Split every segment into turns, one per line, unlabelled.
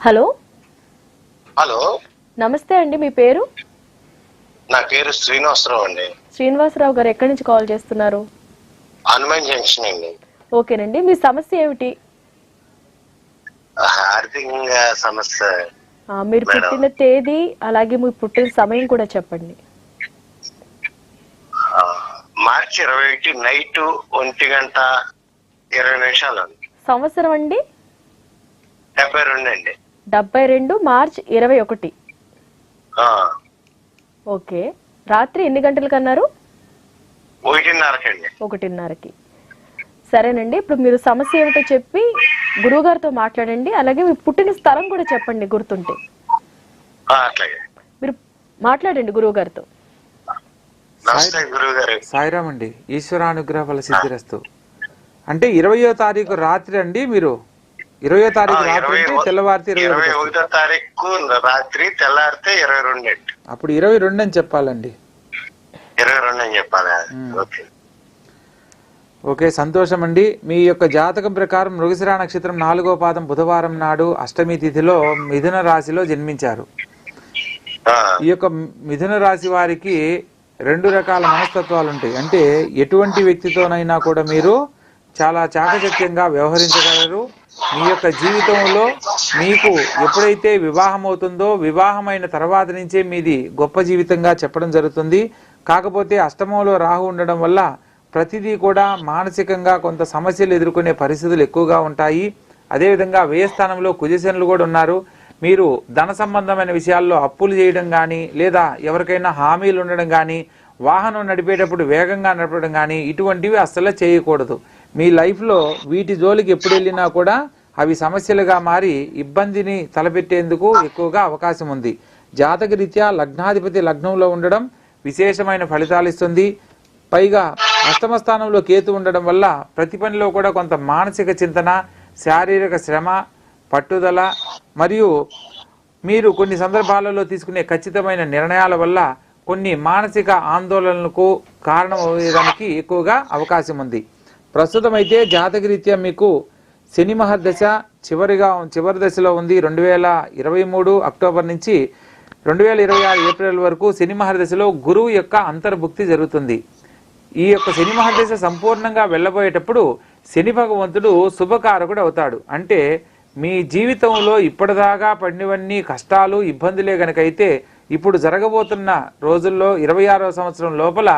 Hello.
Hello,
నమస్తే అండి, మీ పేరు?
నా పేరు శ్రీనివాసరావు అండి.
శ్రీనివాసరావు గారు ఎక్కడి నుంచి కాల్ చేస్తున్నారు?
హనుమాన్ జంక్షన్ అండి.
ఓకేనండి, మీ సమస్య ఏమిటి?
ఆర్థికంగా సమస్య
మీరు
మేడం.
పుట్టిన తేదీ అలాగే మీ పుట్టిన సమయం కూడా చెప్పండి.
మార్చి 21 నైట్ 1:20 అండి.
సంవత్సరం అండి?
72 అండి.
72 మార్చ్ 21.
ఆ,
ఓకే. రాత్రి ఎన్ని గంటలకు అన్నారు?
1:30
1:30కి. సరేనండి, ఇప్పుడు మీరు సమస్య ఏమిటో చెప్పి గురువుగారితో మాట్లాడండి. అలాగే మీ పుట్టిన స్థలం కూడా చెప్పండి గుర్తుంటే.
అట్లాగే.
మీరు మాట్లాడండి గురువు గారితో.
నమస్తే గురువు గారు.
సాయిరామ్ అండి. ఈశ్వరానుగ్రహ ఫల సిద్ధిరస్తు. అంటే 20వ తారీఖు రాత్రి అండి మీరు? 20వ తారీఖు రాత్రి అంటే తెల్లవారితే
21వ తారీఖు రాత్రి తెల్లారితే 22 అండి.
అప్పుడు 22 అని చెప్పాలండి.
22 అని చెప్పాలా? ఓకే.
ఓకే, సంతోషం అండి. మీ యొక్క జాతకం ప్రకారం మృగశిర నక్షత్రం 4వ పాదం బుధవారం నాడు అష్టమి తిథిలో మిథున రాశిలో జన్మించారు. ఈ యొక్క మిథున రాశి వారికి 2 రకాల మనస్తత్వాలు ఉంటాయి. అంటే ఎటువంటి వ్యక్తితోనైనా కూడా మీరు చాలా చాకచక్యంగా వ్యవహరించగలరు. మీ యొక్క జీవితంలో మీకు ఎప్పుడైతే వివాహం అవుతుందో వివాహమైన తర్వాత నుంచే మీది గొప్ప జీవితంగా చెప్పడం జరుగుతుంది. కాకపోతే అష్టమంలో రాహు ఉండడం వల్ల ప్రతిదీ కూడా మానసికంగా కొంత సమస్యలు ఎదుర్కొనే పరిస్థితులు ఎక్కువగా ఉంటాయి. అదేవిధంగా వ్యయస్థానంలో కుజశనులు కూడా ఉన్నారు. మీరు ధన సంబంధమైన విషయాల్లో అప్పులు చేయడం కానీ, లేదా ఎవరికైనా హామీలు ఉండడం కానీ, వాహనం నడిపేటప్పుడు వేగంగా నడపడం కానీ ఇటువంటివి అస్సలు చేయకూడదు. మీ లైఫ్లో వీటి జోలికి ఎప్పుడు వెళ్ళినా కూడా అవి సమస్యలుగా మారి ఇబ్బందిని తలపెట్టేందుకు ఎక్కువగా అవకాశం ఉంది. జాతక రీత్యా లగ్నాధిపతి లగ్నంలో ఉండడం విశేషమైన ఫలితాలు ఇస్తుంది. పైగా అష్టమ స్థానంలో కేతు ఉండడం వల్ల ప్రతి పనిలో కూడా కొంత మానసిక చింతన, శారీరక శ్రమ, పట్టుదల మరియు మీరు కొన్ని సందర్భాలలో తీసుకునే ఖచ్చితమైన నిర్ణయాల వల్ల కొన్ని మానసిక ఆందోళనలకు కారణమయ్యేదానికి ఎక్కువగా అవకాశం ఉంది. ప్రస్తుతం అయితే జాతకరీత్యా మీకు శని మహర్దశ చివరి దశలో ఉంది. 2023 అక్టోబర్ నుంచి 2026 ఏప్రిల్ వరకు శని మహర్దశలో గురువు యొక్క అంతర్భుక్తి జరుగుతుంది. ఈ యొక్క శని మహర్దశ సంపూర్ణంగా వెళ్ళబోయేటప్పుడు శని భగవంతుడు శుభకారకుడు అవుతాడు. అంటే మీ జీవితంలో ఇప్పటిదాకా పడినవన్నీ కష్టాలు ఇబ్బందులే గనకైతే ఇప్పుడు జరగబోతున్న రోజుల్లో 26వ సంవత్సరం లోపల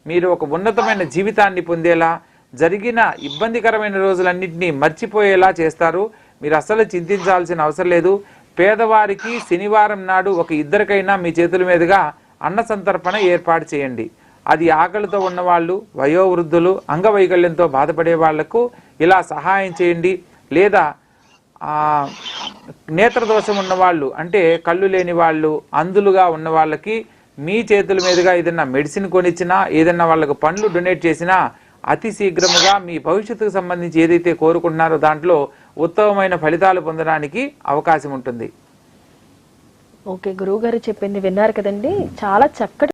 మీరు ఒక ఉన్నతమైన జీవితాన్ని పొందేలా, జరిగిన ఇబ్బందికరమైన రోజులన్నింటినీ మర్చిపోయేలా చేస్తారు. మీరు అస్సలు చింతించాల్సిన అవసరం లేదు. పేదవారికి శనివారం నాడు ఒక ఇద్దరికైనా మీ చేతుల మీదుగా అన్న సంతర్పణ ఏర్పాటు చేయండి. అది ఆకలితో ఉన్నవాళ్ళు, వయోవృద్ధులు, అంగవైకల్యంతో బాధపడే వాళ్లకు ఇలా సహాయం చేయండి. లేదా నేత్రదోషం ఉన్నవాళ్ళు, అంటే కళ్ళు లేని వాళ్ళు, అంధులుగా ఉన్న వాళ్ళకి మీ చేతుల మీదుగా ఏదైనా మెడిసిన్ కొనిచ్చినా, ఏదైనా వాళ్ళకు పండ్లు డొనేట్ చేసినా అతి శీఘ్రముగా మీ భవిష్యత్తుకు సంబంధించి ఏదైతే కోరుకుంటున్నారో దాంట్లో ఉత్తమమైన ఫలితాలు పొందడానికి అవకాశం ఉంటుంది.
ఓకే, గురువు గారు చెప్పింది విన్నారు కదండి. చాలా చక్కటి